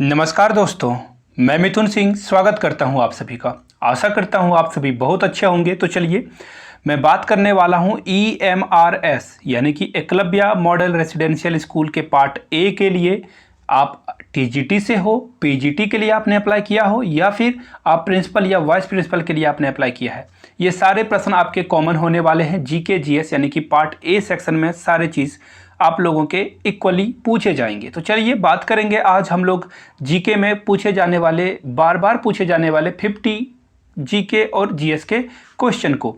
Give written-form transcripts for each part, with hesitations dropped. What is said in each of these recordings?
नमस्कार दोस्तों, मैं मिथुन सिंह स्वागत करता हूं आप सभी का। आशा करता हूं आप सभी बहुत अच्छे होंगे। तो चलिए मैं बात करने वाला हूं EMRS यानी कि एकलव्य मॉडल रेसिडेंशियल स्कूल के पार्ट ए के लिए। आप TGT से हो, PGT के लिए आपने अप्लाई किया हो या फिर आप प्रिंसिपल या वाइस प्रिंसिपल के लिए आपने अप्लाई किया है, ये सारे प्रश्न आपके कॉमन होने वाले हैं। GK GS यानी कि पार्ट ए सेक्शन में सारे चीज़ आप लोगों के इक्वली पूछे जाएंगे। तो चलिए बात करेंगे आज हम लोग जीके में पूछे जाने वाले, बार बार पूछे जाने वाले 50 जीके और जीएस के क्वेश्चन को।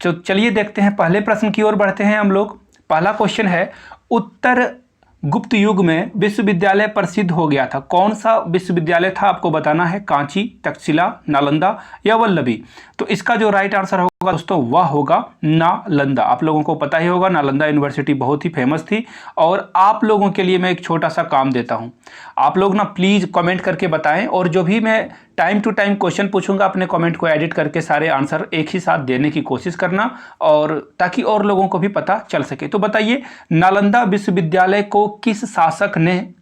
तो चलिए देखते हैं, पहले प्रश्न की ओर बढ़ते हैं हम लोग। पहला क्वेश्चन है, उत्तर गुप्त युग में विश्वविद्यालय प्रसिद्ध हो गया था। कौन सा विश्वविद्यालय था आपको बताना है, कांची, तक्षशिला, नालंदा या वल्लभी। तो इसका जो राइट आंसर होगा दोस्तों वह होगा नालंदा। आप लोगों को पता ही होगा नालंदा यूनिवर्सिटी बहुत ही फेमस थी। और आप लोगों के लिए मैं एक छोटा सा काम देता हूं, आप लोग ना प्लीज़ कमेंट करके बताएं, और जो भी मैं टाइम टू टाइम क्वेश्चन पूछूंगा अपने कमेंट को एडिट करके सारे आंसर एक ही साथ देने की कोशिश करना, और ताकि और लोगों को भी पता चल सके। तो बताइए, नालंदा विश्वविद्यालय को किस शासक ने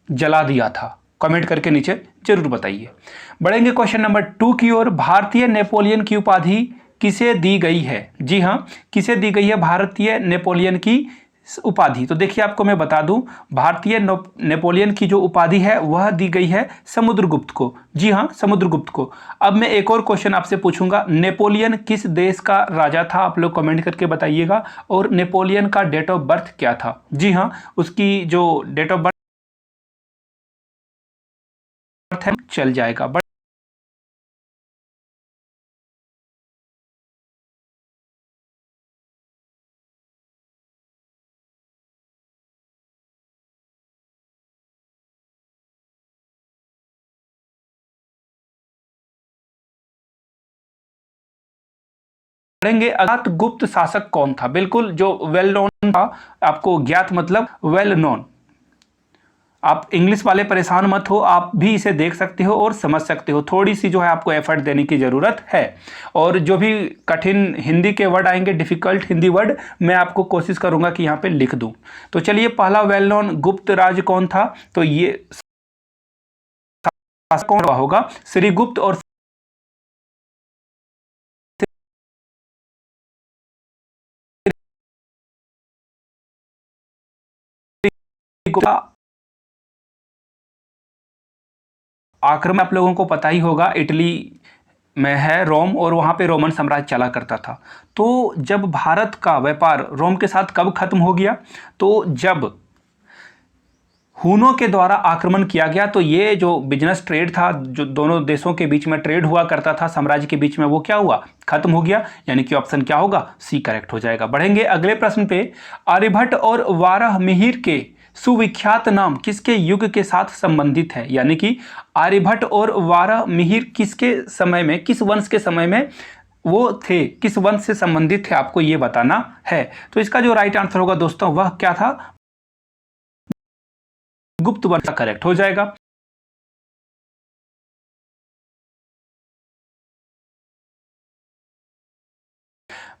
जला दिया था? कमेंट करके नीचे जरूर बताइए। बढ़ेंगे क्वेश्चन नंबर 2 की ओर। भारतीय नेपोलियन की उपाधि किसे दी गई है? जी हाँ, किसे दी गई है भारतीय नेपोलियन की उपाधि? तो देखिए आपको मैं बता दूं, भारतीय नेपोलियन की जो उपाधि है वह दी गई है समुद्रगुप्त को। जी हाँ, समुद्रगुप्त को। अब मैं एक और क्वेश्चन आपसे पूछूंगा, नेपोलियन किस देश का राजा था? आप लोग कमेंट करके बताइएगा। और नेपोलियन का डेट ऑफ बर्थ क्या था? जी हाँ, उसकी जो डेट ऑफ बर्थ है चल जाएगा। पढ़ेंगे अज्ञात गुप्त शासक कौन था। बिल्कुल जो वेल नोन था, आपको ज्ञात मतलब वेल नोन। आप इंग्लिश वाले परेशान मत हो, आप भी इसे देख सकते हो और समझ सकते हो। थोड़ी सी जो है आपको एफर्ट देने की ज़रूरत है। और जो भी कठिन हिंदी के वर्ड आएंगे, डिफ़िकल्ट हिंदी वर्ड, मैं आपको कोशिश करूंगा कि यहाँ पे लिख दूं। तो चलिए, पहला वेल नोन गुप्त राज कौन था? तो ये कौन होगा? श्रीगुप्त। और आक्रमण आप लोगों को पता ही होगा, इटली में है रोम, और वहाँ पे रोमन साम्राज्य चला करता था। तो जब भारत का व्यापार रोम के साथ कब खत्म हो गया? तो जब हुनों के द्वारा आक्रमण किया गया। तो ये जो बिजनेस ट्रेड था, जो दोनों देशों के बीच में ट्रेड हुआ करता था साम्राज्य के बीच में, वो क्या हुआ? खत्म हो गया। यानी कि ऑप्शन क्या होगा? सी करेक्ट हो जाएगा। बढ़ेंगे अगले प्रश्न पे। आर्यभट्ट और वाराहमिहिर के सुविख्यात नाम किसके युग के साथ संबंधित है? यानी कि आर्यभट्ट और वाराहमिहिर किसके समय में, किस वंश के समय में वो थे, किस वंश से संबंधित थे, आपको ये बताना है। तो इसका जो राइट आंसर होगा दोस्तों वह क्या था? गुप्त वंश करेक्ट हो जाएगा।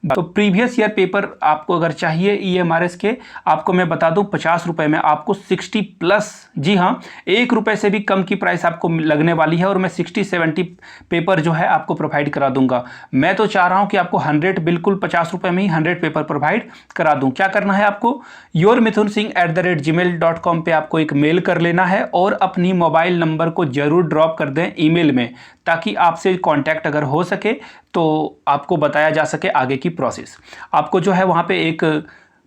तो प्रीवियस ईयर पेपर आपको अगर चाहिए EMRS के, आपको मैं बता दूं 50 रुपए में आपको 60 प्लस, जी हाँ, 1 रुपए से भी कम की प्राइस आपको लगने वाली है। और मैं 60-70 पेपर जो है आपको प्रोवाइड करा दूंगा। मैं तो चाह रहा हूं कि आपको 100, बिल्कुल 50 रुपए में ही 100 पेपर प्रोवाइड करा दूं। क्या करना है आपको? yourmithunsingh@gmail.com पे आपको एक मेल कर लेना है और अपनी मोबाइल नंबर को जरूर ड्रॉप कर दें ईमेल में, ताकि आपसे कांटेक्ट अगर हो सके तो आपको बताया जा सके आगे की प्रोसेस। आपको जो है वहाँ पे एक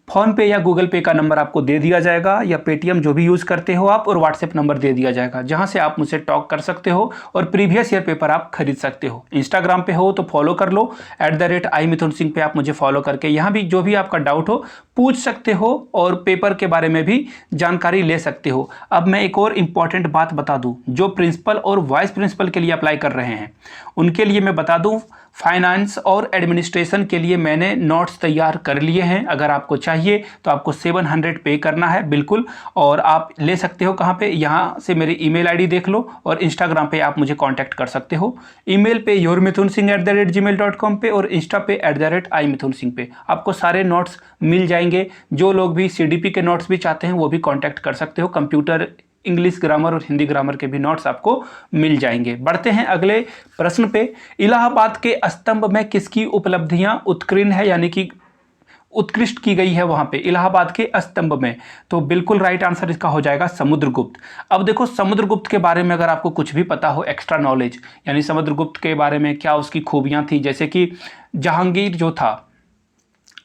फ़ोन पे या गूगल पे का नंबर आपको दे दिया जाएगा, या पेटीएम जो भी यूज़ करते हो आप, और व्हाट्सएप नंबर दे दिया जाएगा, जहाँ से आप मुझसे टॉक कर सकते हो और प्रीवियस ईयर पेपर आप खरीद सकते हो। इंस्टाग्राम पे हो तो फॉलो कर लो, @imithunsingh पे आप मुझे फॉलो करके यहाँ भी जो भी आपका डाउट हो पूछ सकते हो, और पेपर के बारे में भी जानकारी ले सकते हो। अब मैं एक और इम्पॉर्टेंट बात बता दूँ, जो प्रिंसिपल और वाइस प्रिंसिपल के लिए अप्लाई कर रहे हैं उनके लिए मैं बता दूँ, फाइनेंस और एडमिनिस्ट्रेशन के लिए मैंने नोट्स तैयार कर लिए हैं। अगर आपको चाहिए तो आपको 700 पे करना है बिल्कुल, और आप ले सकते हो कहाँ पे? यहाँ से मेरी ईमेल आईडी देख लो, और इंस्टाग्राम पे आप मुझे कांटेक्ट कर सकते हो। ईमेल पे yourmithunsingh@gmail.com पे, और इंस्टा पे @imithunsingh पे आपको सारे नोट्स मिल जाएंगे। जो लोग भी CDP के नोट्स भी चाहते हैं वो भी कांटेक्ट कर सकते हो। कंप्यूटर इंग्लिश ग्रामर और हिंदी ग्रामर के भी नोट्स आपको मिल जाएंगे। बढ़ते हैं अगले प्रश्न पे। इलाहाबाद के स्तंभ में किसकी उपलब्धियां उत्कीर्ण है, यानी कि उत्कृष्ट की गई है वहां पे इलाहाबाद के स्तंभ में? तो बिल्कुल राइट आंसर इसका हो जाएगा समुद्रगुप्त। अब देखो समुद्रगुप्त के बारे में अगर आपको कुछ भी पता हो, एक्स्ट्रा नॉलेज, यानी समुद्रगुप्त के बारे में क्या उसकी खूबियां थी, जैसे कि जहांगीर जो था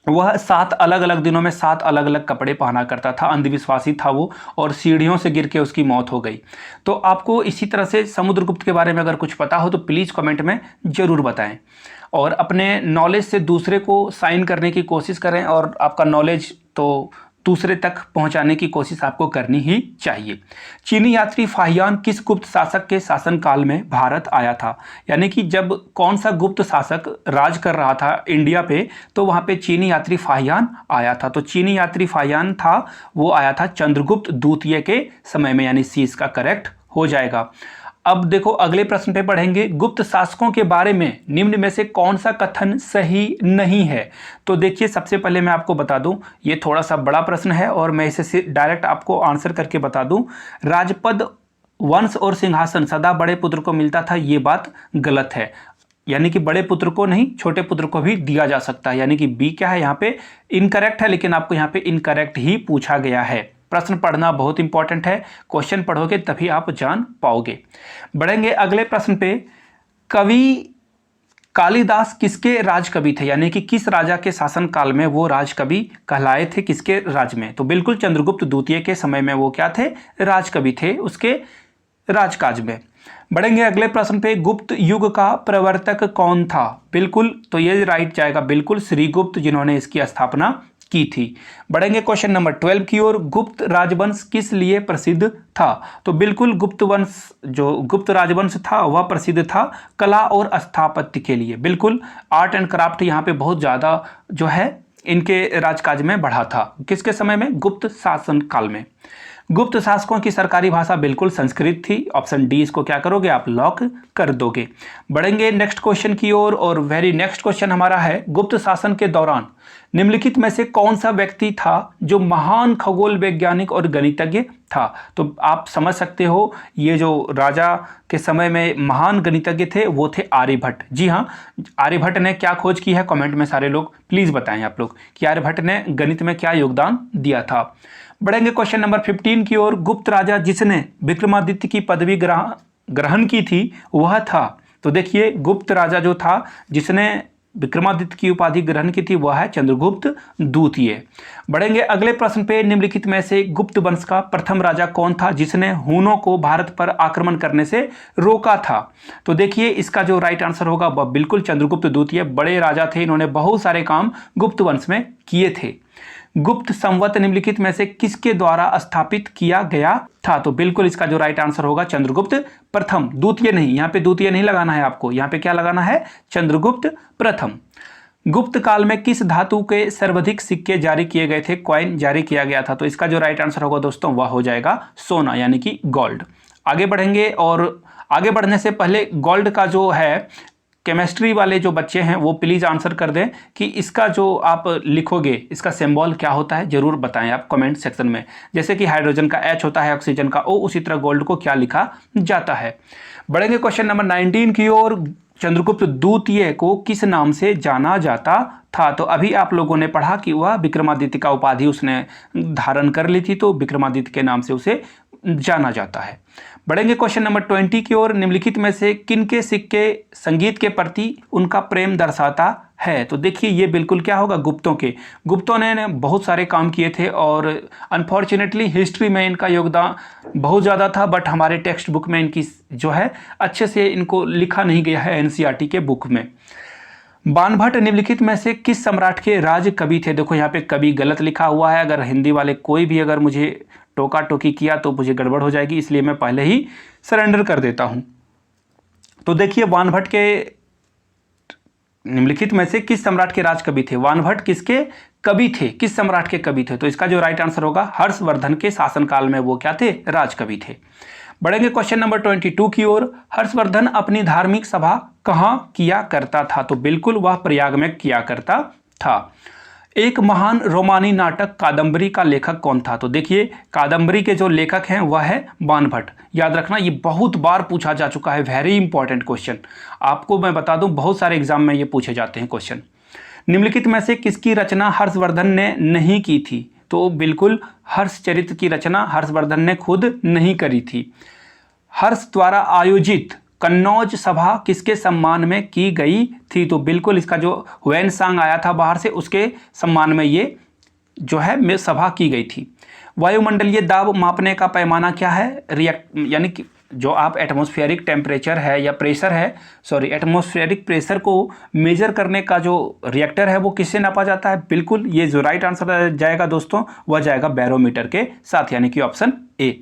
वह 7 अलग अलग दिनों में 7 अलग अलग कपड़े पहना करता था, अंधविश्वासी था वो, और सीढ़ियों से गिर के उसकी मौत हो गई। तो आपको इसी तरह से समुद्रगुप्त के बारे में अगर कुछ पता हो तो प्लीज़ कमेंट में ज़रूर बताएं, और अपने नॉलेज से दूसरे को साइन करने की कोशिश करें, और आपका नॉलेज तो दूसरे तक पहुंचाने की कोशिश आपको करनी ही चाहिए। चीनी यात्री फाहियान किस गुप्त शासक के शासनकाल में भारत आया था? यानी कि जब कौन सा गुप्त शासक राज कर रहा था इंडिया पे, तो वहाँ पे चीनी यात्री फाहियान आया था। तो चीनी यात्री फाहियान था, वो आया था चंद्रगुप्त द्वितीय के समय में, यानी सी इसका करेक्ट हो जाएगा। अब देखो अगले प्रश्न पे पढ़ेंगे, गुप्त शासकों के बारे में निम्न में से कौन सा कथन सही नहीं है? तो देखिए सबसे पहले मैं आपको बता दूं, ये थोड़ा सा बड़ा प्रश्न है और मैं इसे डायरेक्ट आपको आंसर करके बता दूं। राजपद, वंश और सिंहासन सदा बड़े पुत्र को मिलता था, ये बात गलत है। यानी कि बड़े पुत्र को नहीं, छोटे पुत्र को भी दिया जा सकता है, यानी कि बी क्या है यहाँ पे इनकरेक्ट है, लेकिन आपको यहाँ पे इनकरेक्ट ही पूछा गया है। प्रश्न पढ़ना बहुत इंपॉर्टेंट है, क्वेश्चन पढ़ोगे तभी आप जान पाओगे। बढ़ेंगे अगले प्रश्न पे। कवि कालिदास किसके राज कवि थे? यानी कि किस राजा के शासन काल में वो राज कवि कहलाए थे, किसके राज में? तो बिल्कुल चंद्रगुप्त द्वितीय के समय में वो क्या थे? राज कवि थे, उसके राजकाज में। बढ़ेंगे अगले प्रश्न पे, गुप्त युग का प्रवर्तक कौन था? बिल्कुल, तो ये राइट जाएगा बिल्कुल श्रीगुप्त, जिन्होंने इसकी स्थापना की थी। बढ़ेंगे क्वेश्चन नंबर 12 की ओर, गुप्त राजवंश किस लिए प्रसिद्ध था? तो बिल्कुल गुप्त वंश, जो गुप्त राजवंश था वह प्रसिद्ध था कला और स्थापत्य के लिए। बिल्कुल आर्ट एंड क्राफ्ट यहाँ पे बहुत ज़्यादा जो है इनके राजकाज में बढ़ा था। किसके समय में? गुप्त शासन काल में। गुप्त शासकों की सरकारी भाषा बिल्कुल संस्कृत थी। ऑप्शन डी इसको क्या करोगे आप? लॉक कर दोगे। बढ़ेंगे नेक्स्ट क्वेश्चन की ओर, और वेरी नेक्स्ट क्वेश्चन हमारा है, गुप्त शासन के दौरान निम्नलिखित में से कौन सा व्यक्ति था जो महान खगोल वैज्ञानिक और गणितज्ञ था? तो आप समझ सकते हो ये जो राजा के समय में महान गणितज्ञ थे वो थे आर्यभट्ट। जी हाँ, आर्यभट्ट ने क्या खोज की है? कमेंट में सारे लोग प्लीज बताएं आप लोग कि आर्यभट्ट ने गणित में क्या योगदान दिया था। बढ़ेंगे क्वेश्चन नंबर 15 की ओर, गुप्त राजा जिसने विक्रमादित्य की पदवी ग्रहण की थी वह था? तो देखिए गुप्त राजा जो था जिसने विक्रमादित्य की उपाधि ग्रहण की थी वह है चंद्रगुप्त द्वितीय। बढ़ेंगे अगले प्रश्न पे, निम्नलिखित में से गुप्त वंश का प्रथम राजा कौन था जिसने हुनों को भारत पर आक्रमण करने से रोका था? तो देखिए इसका जो राइट आंसर होगा वह बिल्कुल चंद्रगुप्त द्वितीय। बड़े राजा थे, इन्होंने बहुत सारे काम गुप्त वंश में किए थे। गुप्त संवत निम्नलिखित में से किसके द्वारा स्थापित किया गया था? तो बिल्कुल इसका जो राइट आंसर होगा चंद्रगुप्त प्रथम, द्वितीय नहीं। यहाँ पे द्वितीय नहीं लगाना है आपको, यहाँ पे क्या लगाना है? चंद्रगुप्त प्रथम। गुप्त काल में किस धातु के सर्वाधिक सिक्के जारी किए गए थे, कॉइन जारी किया गया था? तो इसका जो राइट आंसर होगा दोस्तों वह हो जाएगा सोना, यानी कि गोल्ड। आगे बढ़ेंगे, और आगे बढ़ने से पहले गोल्ड का जो है केमिस्ट्री वाले जो बच्चे हैं वो प्लीज़ आंसर कर दें कि इसका जो आप लिखोगे इसका सिंबल क्या होता है, जरूर बताएं आप कमेंट सेक्शन में। जैसे कि हाइड्रोजन का H होता है, ऑक्सीजन का O, उसी तरह गोल्ड को क्या लिखा जाता है। बढ़ेंगे क्वेश्चन नंबर 19 की ओर, चंद्रगुप्त द्वितीय को किस नाम से जाना जाता था? तो अभी आप लोगों ने पढ़ा कि वह विक्रमादित्य का उपाधि उसने धारण कर ली थी, तो विक्रमादित्य के नाम से उसे जाना जाता है। बढ़ेंगे क्वेश्चन नंबर 20 की ओर, निम्नलिखित में से किन के सिक्के संगीत के प्रति उनका प्रेम दर्शाता है? तो देखिए ये बिल्कुल क्या होगा? गुप्तों के। गुप्तों ने बहुत सारे काम किए थे और अनफॉर्चुनेटली हिस्ट्री में इनका योगदान बहुत ज़्यादा था, बट हमारे टेक्स्ट बुक में इनकी जो है अच्छे से इनको लिखा नहीं गया है एनसीईआरटी के बुक में। बाणभट्ट निम्नलिखित में से किस सम्राट के राज कवि थे? देखो यहाँ पे कवि गलत लिखा हुआ है, अगर हिंदी वाले कोई भी अगर मुझे टोका टोकी किया तो मुझे गड़बड़ हो जाएगी, इसलिए मैं पहले ही सरेंडर कर देता हूं। तो देखिए बाणभट्ट के निम्नलिखित में से किस सम्राट के राज कवि थे? बाणभट्ट किसके कवि थे, किस सम्राट के कवि थे? तो इसका जो राइट आंसर होगा हर्षवर्धन के शासनकाल में वो क्या थे? राज कवि थे। बढ़ेंगे क्वेश्चन नंबर 22 की ओर, हर्षवर्धन अपनी धार्मिक सभा कहाँ किया करता था? तो बिल्कुल वह प्रयाग में किया करता था। एक महान रोमानी नाटक कादम्बरी का लेखक कौन था? तो देखिए, कादम्बरी के जो लेखक हैं वह है बाणभट्ट। याद रखना, ये बहुत बार पूछा जा चुका है, वेरी इंपॉर्टेंट क्वेश्चन। आपको मैं बता दूं, बहुत सारे एग्जाम में ये पूछे जाते हैं क्वेश्चन। निम्नलिखित में से किसकी रचना हर्षवर्धन ने नहीं की थी? तो बिल्कुल हर्षचरित की रचना हर्षवर्धन ने खुद नहीं करी थी। हर्ष द्वारा आयोजित कन्नौज सभा किसके सम्मान में की गई थी? तो बिल्कुल इसका जो वैन सांग आया था बाहर से, उसके सम्मान में ये जो है में सभा की गई थी। वायुमंडलीय दाब मापने का पैमाना क्या है? यानी कि जो आप एटमॉस्फेरिक टेम्परेचर है या प्रेशर है, सॉरी एटमॉस्फेरिक प्रेशर को मेजर करने का जो रिएक्टर है वो किससे नापा जाता है? बिल्कुल ये जो राइट आंसर जाएगा दोस्तों वह जाएगा बैरोमीटर के साथ, यानी कि ऑप्शन ए।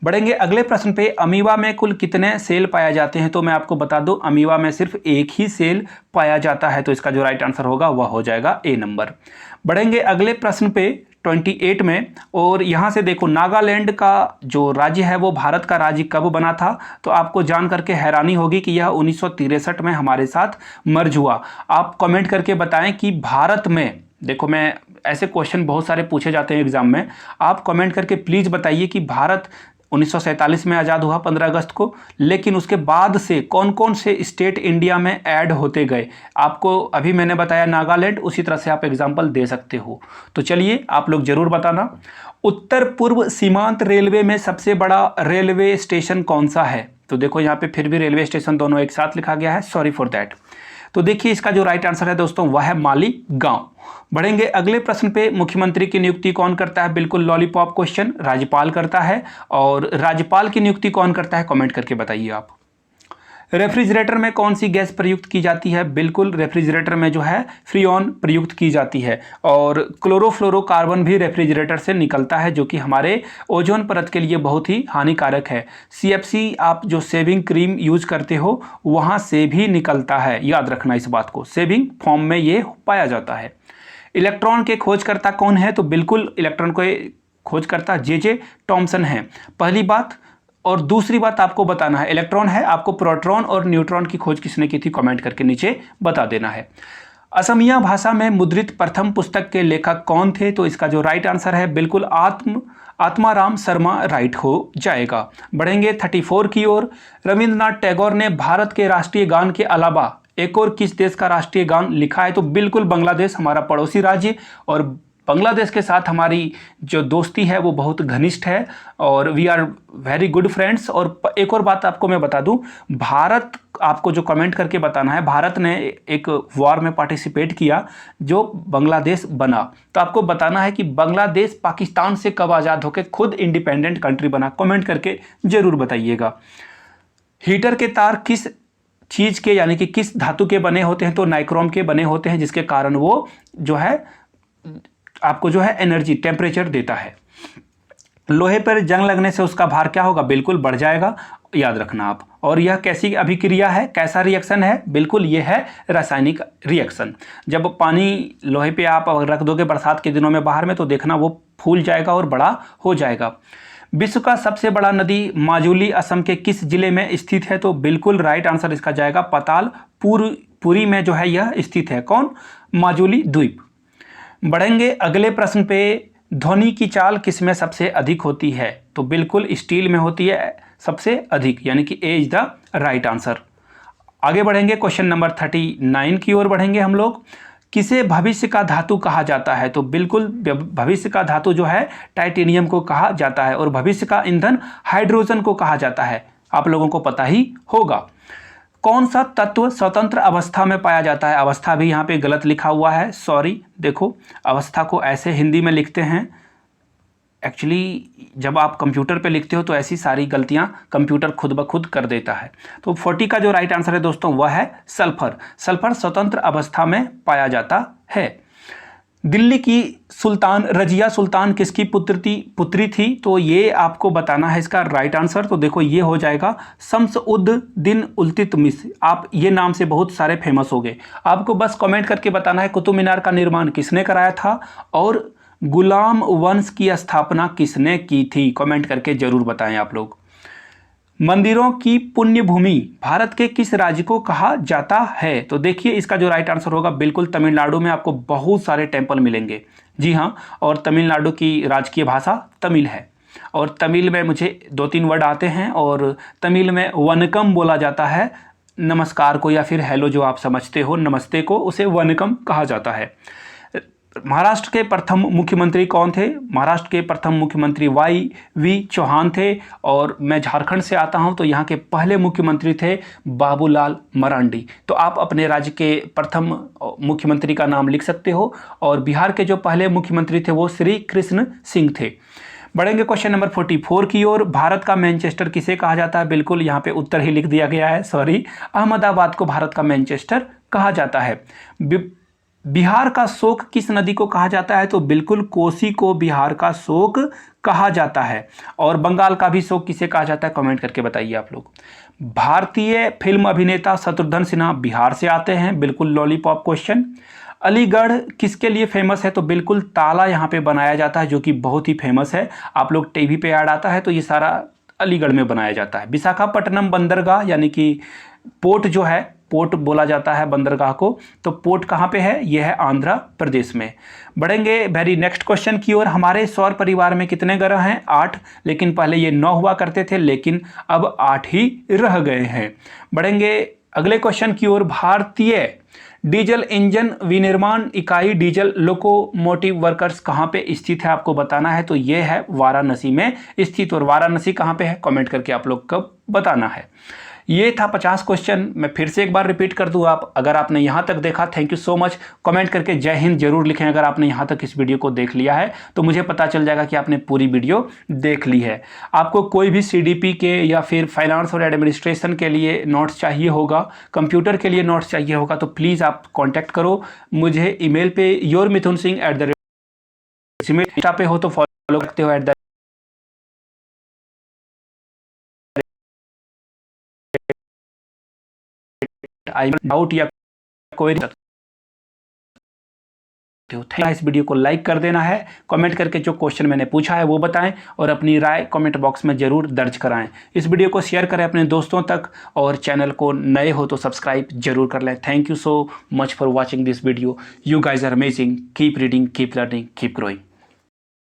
बढ़ेंगे अगले प्रश्न पे। अमीबा में कुल कितने सेल पाए जाते हैं? तो मैं आपको बता दूं, अमीबा में सिर्फ एक ही सेल पाया जाता है, तो इसका जो राइट आंसर होगा वह हो जाएगा ए नंबर। बढ़ेंगे अगले प्रश्न पे 28 में, और यहाँ से देखो नागालैंड का जो राज्य है वो भारत का राज्य कब बना था? तो आपको जान करके हैरानी होगी कि यह 1963 में हमारे साथ मर्ज हुआ। आप कमेंट करके बताएं कि भारत में, देखो मैं ऐसे क्वेश्चन बहुत सारे पूछे जाते हैं एग्जाम में, आप कमेंट करके प्लीज़ बताइए कि भारत 1947 में आज़ाद हुआ 15 अगस्त को, लेकिन उसके बाद से कौन कौन से स्टेट इंडिया में ऐड होते गए? आपको अभी मैंने बताया नागालैंड, उसी तरह से आप एग्जाम्पल दे सकते हो। तो चलिए आप लोग जरूर बताना। उत्तर पूर्व सीमांत रेलवे में सबसे बड़ा रेलवे स्टेशन कौन सा है? तो देखो यहाँ पे फिर भी रेलवे स्टेशन दोनों एक साथ लिखा गया है, सॉरी फॉर दैट। तो देखिए इसका जो राइट आंसर है दोस्तों वह है मालीगांव। बढ़ेंगे अगले प्रश्न पे। मुख्यमंत्री की नियुक्ति कौन करता है? बिल्कुल लॉलीपॉप क्वेश्चन, राज्यपाल करता है। और राज्यपाल की नियुक्ति कौन करता है? कमेंट करके बताइए आप। रेफ्रिजरेटर में कौन सी गैस प्रयुक्त की जाती है? बिल्कुल रेफ्रिजरेटर में जो है फ्रीऑन प्रयुक्त की जाती है। और क्लोरोफ्लोरोकार्बन भी रेफ्रिजरेटर से निकलता है, जो कि हमारे ओजोन परत के लिए बहुत ही हानिकारक है। CFC आप जो सेविंग क्रीम यूज करते हो वहाँ से भी निकलता है, याद रखना इस बात को, सेविंग फॉर्म में ये पाया जाता है। इलेक्ट्रॉन के खोजकर्ता कौन है? तो बिल्कुल इलेक्ट्रॉन के खोजकर्ता J.J. टॉमसन है, पहली बात। और दूसरी बात आपको बताना है, इलेक्ट्रॉन है, आपको प्रोटॉन और न्यूट्रॉन की खोज किसने की थी? कमेंट करके नीचे बता देना है। असमिया भाषा में मुद्रित प्रथम पुस्तक के लेखक कौन थे? तो इसका जो राइट आंसर है बिल्कुल आत्माराम शर्मा राइट हो जाएगा। बढ़ेंगे 34 की ओर। रविंद्रनाथ टैगोर ने भारत के राष्ट्रीय गान के अलावा एक और किस देश का राष्ट्रीय गान लिखा है? तो बिल्कुल बांग्लादेश, हमारा पड़ोसी राज्य, और बांग्लादेश के साथ हमारी जो दोस्ती है वो बहुत घनिष्ठ है और we are very good friends. और एक और बात आपको मैं बता दूं, भारत, आपको जो कमेंट करके बताना है, भारत ने एक वॉर में पार्टिसिपेट किया जो बांग्लादेश बना, तो आपको बताना है कि बांग्लादेश पाकिस्तान से कब आज़ाद होकर खुद इंडिपेंडेंट कंट्री बना। कमेंट करके जरूर बताइएगा। हीटर के तार किस चीज़ के, यानी कि किस धातु के बने होते हैं? तो नाइक्रोम के बने होते हैं, जिसके कारण वो जो है आपको जो है एनर्जी, टेम्परेचर देता है। लोहे पर जंग लगने से उसका भार क्या होगा? बिल्कुल बढ़ जाएगा, याद रखना आप। और यह कैसी अभिक्रिया है, कैसा रिएक्शन है? बिल्कुल ये है रासायनिक रिएक्शन। जब पानी लोहे पे आप रख दोगे बरसात के दिनों में बाहर में, तो देखना वो फूल जाएगा और बड़ा हो जाएगा। विश्व का सबसे बड़ा नदी माजुली असम के किस जिले में स्थित है? तो बिल्कुल राइट आंसर इसका जाएगा पातालपुरी में जो है यह स्थित है। कौन? माजुली द्वीप। बढ़ेंगे अगले प्रश्न पे। ध्वनि की चाल किसमें सबसे अधिक होती है? तो बिल्कुल स्टील में होती है सबसे अधिक, यानी कि ए इज द राइट आंसर। आगे बढ़ेंगे क्वेश्चन नंबर 39 की ओर बढ़ेंगे हम लोग। किसे भविष्य का धातु कहा जाता है? तो बिल्कुल भविष्य का धातु जो है टाइटेनियम को कहा जाता है, और भविष्य का ईंधन हाइड्रोजन को कहा जाता है, आप लोगों को पता ही होगा। कौन सा तत्व स्वतंत्र अवस्था में पाया जाता है? अवस्था भी यहाँ पे गलत लिखा हुआ है, सॉरी। देखो अवस्था को ऐसे हिंदी में लिखते हैं, एक्चुअली जब आप कंप्यूटर पे लिखते हो तो ऐसी सारी गलतियाँ कंप्यूटर खुद ब खुद कर देता है। तो 40 का जो राइट आंसर है दोस्तों वह है सल्फर। सल्फर स्वतंत्र अवस्था में पाया जाता है। दिल्ली की सुल्तान रजिया सुल्तान किसकी पुत्री थी? तो ये आपको बताना है इसका राइट आंसर। तो देखो ये हो जाएगा शम्स-उद-दीन इल्तुतमिश। आप ये नाम से बहुत सारे फेमस हो गए। आपको बस कमेंट करके बताना है कुतुब मीनार का निर्माण किसने कराया था और गुलाम वंश की स्थापना किसने की थी। कमेंट करके जरूर बताएं आप लोग। मंदिरों की पुण्य भूमि भारत के किस राज्य को कहा जाता है? तो देखिए इसका जो राइट आंसर होगा बिल्कुल तमिलनाडु में आपको बहुत सारे टेम्पल मिलेंगे। जी हाँ, और तमिलनाडु की राजकीय भाषा तमिल है। और तमिल में मुझे 2-3 वर्ड आते हैं, और तमिल में वनकम बोला जाता है नमस्कार को, या फिर हेलो जो आप समझते हो नमस्ते को, उसे वनकम कहा जाता है। महाराष्ट्र के प्रथम मुख्यमंत्री कौन थे? महाराष्ट्र के प्रथम मुख्यमंत्री वाई चौहान थे। और मैं झारखंड से आता हूं तो यहाँ के पहले मुख्यमंत्री थे बाबूलाल मरांडी। तो आप अपने राज्य के प्रथम मुख्यमंत्री का नाम लिख सकते हो। और बिहार के जो पहले मुख्यमंत्री थे वो श्री कृष्ण सिंह थे। बढ़ेंगे क्वेश्चन नंबर 44 की ओर। भारत का मैनचेस्टर किसे कहा जाता है? बिल्कुल यहाँ पे उत्तर ही लिख दिया गया है, सॉरी। अहमदाबाद को भारत का मैनचेस्टर कहा जाता है। बिहार का शोक किस नदी को कहा जाता है? तो बिल्कुल कोसी को बिहार का शोक कहा जाता है। और बंगाल का भी शोक किसे कहा जाता है? कमेंट करके बताइए आप लोग। भारतीय फिल्म अभिनेता शत्रुघ्न सिन्हा बिहार से आते हैं, बिल्कुल लॉलीपॉप क्वेश्चन। अलीगढ़ किसके लिए फेमस है? तो बिल्कुल ताला यहाँ पे बनाया जाता है जो कि बहुत ही फेमस है। आप लोग टीवी पे ऐड आता है तो ये सारा अलीगढ़ में बनाया जाता है। विशाखापट्टनम बंदरगाह यानी कि पोर्ट जो है, पोर्ट बोला जाता है बंदरगाह को, तो पोर्ट कहाँ पे है? यह है आंध्र प्रदेश में। बढ़ेंगे वेरी नेक्स्ट क्वेश्चन की ओर। हमारे सौर परिवार में कितने ग्रह हैं? 8, लेकिन पहले ये 9 हुआ करते थे, लेकिन अब 8 ही रह गए हैं। बढ़ेंगे अगले क्वेश्चन की ओर। भारतीय डीजल इंजन विनिर्माण इकाई डीजल लोकोमोटिव वर्कर्स कहाँ पे स्थित है? आपको बताना है। तो ये है वाराणसी में स्थित। और वाराणसी कहाँ पे है? कमेंट करके आप लोग को बताना है। ये था 50 क्वेश्चन। मैं फिर से एक बार रिपीट कर दूँ, आप अगर आपने यहाँ तक देखा thank you so much. Comment करके जय हिंद जरूर लिखें अगर आपने यहाँ तक इस वीडियो को देख लिया है, तो मुझे पता चल जाएगा कि आपने पूरी वीडियो देख ली है। आपको कोई भी CDP के या फिर फाइनेंस और एडमिनिस्ट्रेशन के लिए नोट्स चाहिए होगा, कंप्यूटर के लिए नोट्स चाहिए होगा, तो प्लीज़ आप कॉन्टैक्ट करो मुझे ईमेल पे yourmithunsingh@, पे हो तो फॉलो करते हो डाउट या कोई इस वीडियो को लाइक कर देना है। कमेंट करके जो क्वेश्चन मैंने पूछा है वो बताएं और अपनी राय कमेंट बॉक्स में जरूर दर्ज कराएं। इस वीडियो को शेयर करें अपने दोस्तों तक, और चैनल को नए हो तो सब्सक्राइब जरूर कर लें। Thank you so much for watching this video. You guys are amazing. Keep reading, keep learning, keep growing.